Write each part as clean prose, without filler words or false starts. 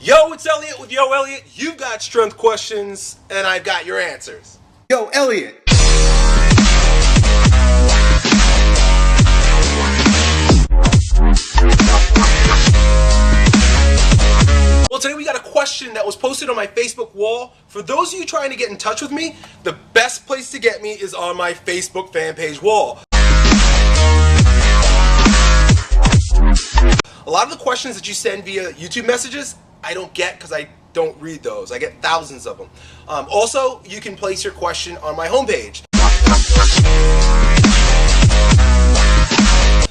Yo, it's Elliot with Yo Elliot. You've got strength questions, and I've got your answers. Yo, Elliot. Well, today we got a question that was posted on my Facebook wall. For those of you trying to get in touch with me, the best place to get me is on my Facebook fan page wall. A lot of the questions that you send via YouTube messages, I don't get because I don't read those. I get thousands of them. Also, you can place your question on my homepage.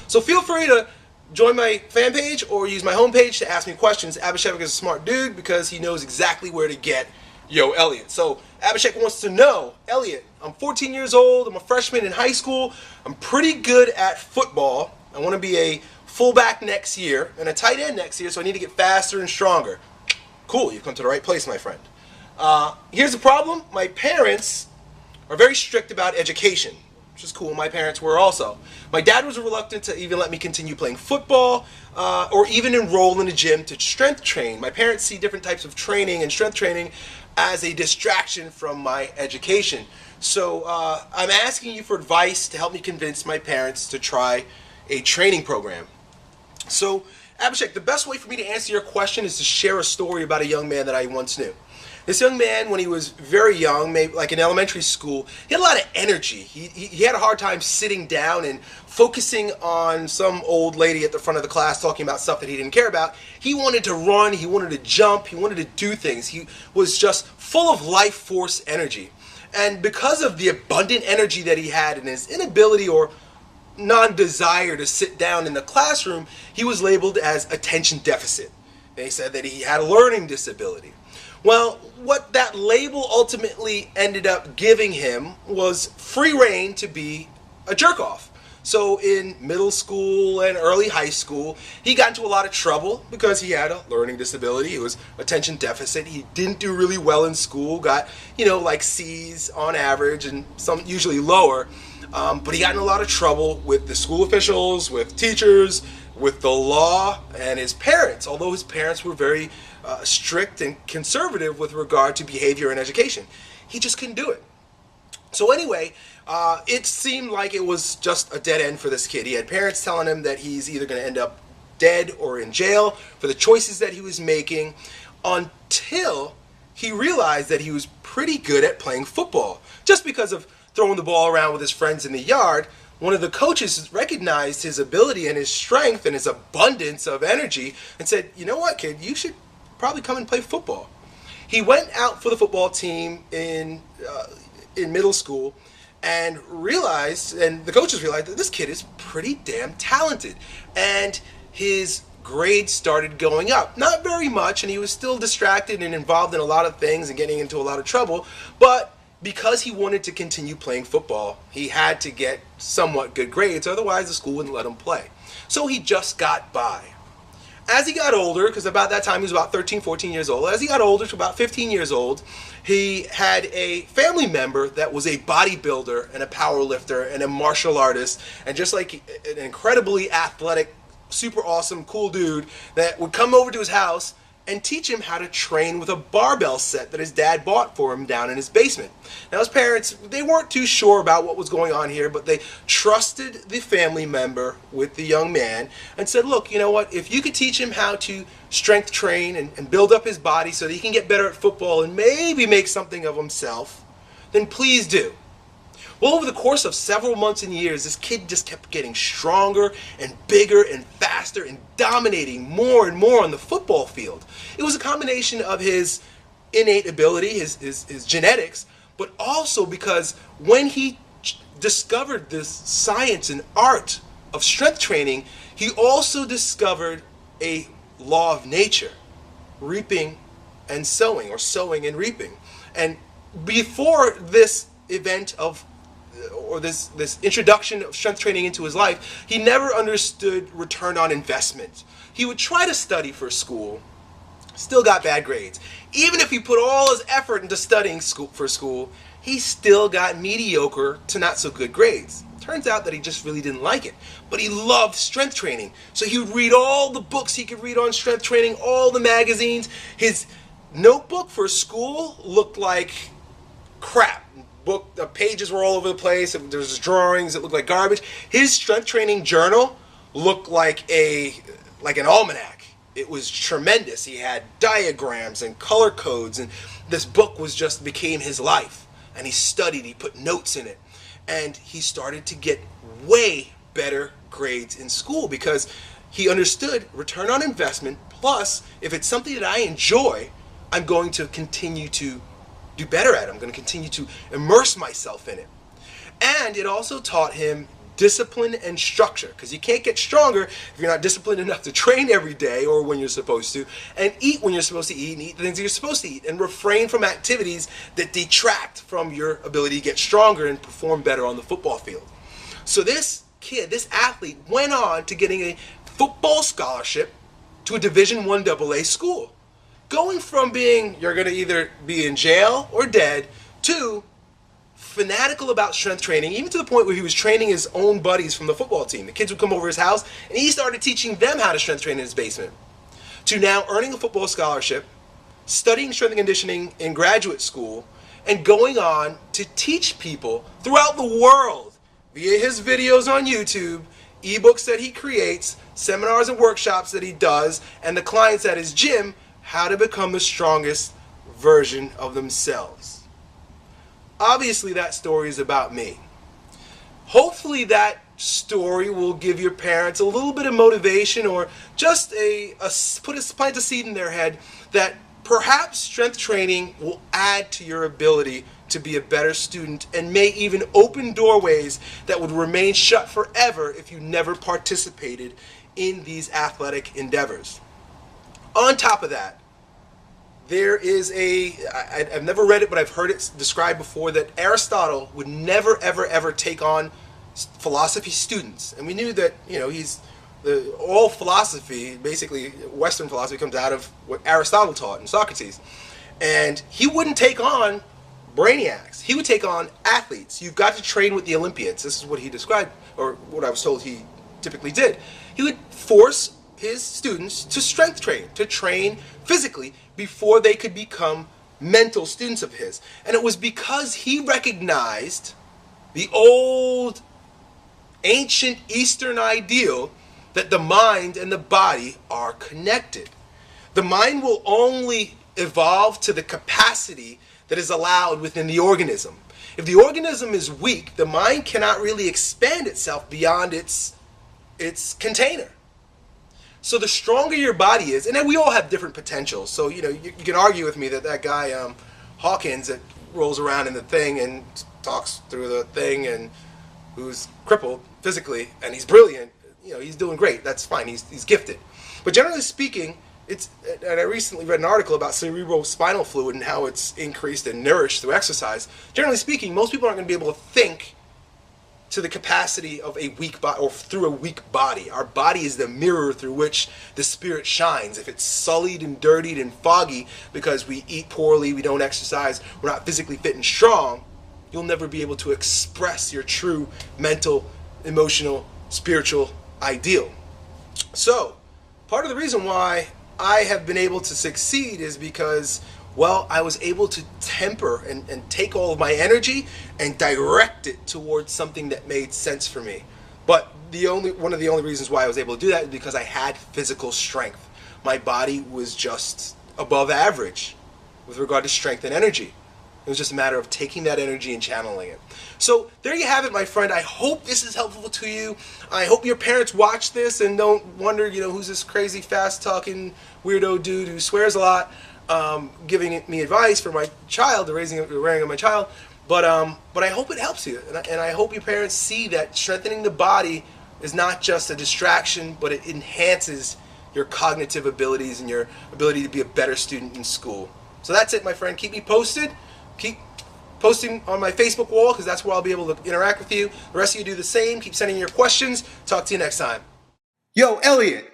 So feel free to join my fan page or use my homepage to ask me questions. Abhishek is a smart dude because he knows exactly where to get Yo Elliot. So Abhishek wants to know, Elliot, I'm 14 years old, I'm a freshman in high school, I'm pretty good at football, I want to be a fullback next year and a tight end next year, so I need to get faster and stronger. Cool, you've come to the right place, my friend. Here's the problem. My parents are very strict about education, which is cool. My parents were also. My dad was reluctant to even let me continue playing football or even enroll in a gym to strength train. My parents see different types of training and strength training as a distraction from my education. So I'm asking you for advice to help me convince my parents to try a training program. So, Abhishek, the best way for me to answer your question is to share a story about a young man that I once knew. This young man, when he was very young, maybe like in elementary school, he had a lot of energy. He had a hard time sitting down and focusing on some old lady at the front of the class talking about stuff that he didn't care about. He wanted to run, he wanted to jump, he wanted to do things. He was just full of life force energy. And because of the abundant energy that he had and his inability or non-desire to sit down in the classroom, he was labeled as attention deficit. They said that he had a learning disability. Well, what that label ultimately ended up giving him was free reign to be a jerk-off. So in middle school and early high school, he got into a lot of trouble because he had a learning disability. He was attention deficit. He didn't do really well in school, got, like C's on average and some usually lower. But he got in a lot of trouble with the school officials, with teachers, with the law, and his parents, although his parents were very strict and conservative with regard to behavior and education. He just couldn't do it. So anyway, it seemed like it was just a dead end for this kid. He had parents telling him that he's either going to end up dead or in jail for the choices that he was making, until he realized that he was pretty good at playing football. Just because of throwing the ball around with his friends in the yard, one of the coaches recognized his ability and his strength and his abundance of energy and said, you know what, kid, you should probably come and play football. He went out for the football team in middle school and realized, and the coaches realized, that this kid is pretty damn talented. And his grades started going up. Not very much, and he was still distracted and involved in a lot of things and getting into a lot of trouble, but because he wanted to continue playing football, he had to get somewhat good grades, otherwise the school wouldn't let him play. So he just got by. As he got older, because about that time he was about 13, 14 years old, as he got older, to about 15 years old, he had a family member that was a bodybuilder and a power lifter and a martial artist, and just like an incredibly athletic, super awesome, cool dude that would come over to his house and teach him how to train with a barbell set that his dad bought for him down in his basement. Now his parents, they weren't too sure about what was going on here, but they trusted the family member with the young man and said, look, you know what, if you could teach him how to strength train and build up his body so that he can get better at football and maybe make something of himself, then please do. Well, over the course of several months and years, this kid just kept getting stronger and bigger and faster and dominating more and more on the football field. It was a combination of his innate ability, his genetics, but also because when he discovered this science and art of strength training, he also discovered a law of nature, reaping and sowing, or sowing and reaping. And before this event or this introduction of strength training into his life, he never understood return on investment. He would try to study for school, still got bad grades. Even if he put all his effort into studying for school, he still got mediocre to not so good grades. Turns out that he just really didn't like it, but he loved strength training. So he would read all the books he could read on strength training, all the magazines. His notebook for school looked like crap. The pages were all over the place. There was drawings that looked like garbage. His strength training journal looked like an almanac. It was tremendous. He had diagrams and color codes, and this book became his life. And he studied, he put notes in it, and he started to get way better grades in school because he understood return on investment, plus if it's something that I enjoy, I'm going to continue to do better at it. I'm going to continue to immerse myself in it. And it also taught him discipline and structure, because you can't get stronger if you're not disciplined enough to train every day or when you're supposed to, and eat when you're supposed to eat, and eat the things that you're supposed to eat, and refrain from activities that detract from your ability to get stronger and perform better on the football field. So this kid, this athlete, went on to getting a football scholarship to a Division I AA school, going from being you're going to either be in jail or dead to fanatical about strength training, even to the point where he was training his own buddies from the football team. The kids would come over his house, and he started teaching them how to strength train in his basement, to now earning a football scholarship, studying strength and conditioning in graduate school, and going on to teach people throughout the world via his videos on YouTube, ebooks that he creates, seminars and workshops that he does, and the clients at his gym, how to become the strongest version of themselves. Obviously, that story is about me. Hopefully that story will give your parents a little bit of motivation, or just plant a seed in their head that perhaps strength training will add to your ability to be a better student, and may even open doorways that would remain shut forever if you never participated in these athletic endeavors. On top of that, there is I've never read it, but I've heard it described before, that Aristotle would never, ever, ever take on philosophy students. And we knew that, all philosophy, basically Western philosophy, comes out of what Aristotle taught and Socrates. And he wouldn't take on brainiacs. He would take on athletes. You've got to train with the Olympians. This is what he described, or what I was told he typically did. He would force his students to strength train, to train physically before they could become mental students of his. And it was because he recognized the old ancient Eastern ideal that the mind and the body are connected. The mind will only evolve to the capacity that is allowed within the organism. If the organism is weak, the mind cannot really expand itself beyond its container. So the stronger your body is, and then we all have different potentials. So, you can argue with me that guy, Hawkins, that rolls around in the thing and talks through the thing, and who's crippled physically, and he's brilliant, he's doing great. That's fine. He's gifted. But generally speaking, and I recently read an article about cerebrospinal fluid and how it's increased and nourished through exercise. Generally speaking, most people aren't going to be able to think to the capacity of a weak body, or through a weak body. Our body is the mirror through which the spirit shines. If it's sullied and dirtied and foggy because we eat poorly, we don't exercise, we're not physically fit and strong, you'll never be able to express your true mental, emotional, spiritual ideal. So, part of the reason why I have been able to succeed is because, I was able to temper and take all of my energy and direct it towards something that made sense for me. But one of the only reasons why I was able to do that is because I had physical strength. My body was just above average with regard to strength and energy. It was just a matter of taking that energy and channeling it. So there you have it, my friend. I hope this is helpful to you. I hope your parents watch this and don't wonder, who's this crazy, fast-talking, weirdo dude who swears a lot, giving me advice for my child, raising my child. But I hope it helps you, and I hope your parents see that strengthening the body is not just a distraction, but it enhances your cognitive abilities and your ability to be a better student in school. So that's it, my friend. Keep me posted. Keep posting on my Facebook wall, because that's where I'll be able to interact with you. The rest of you do the same. Keep sending your questions. Talk to you next time. Yo, Elliot.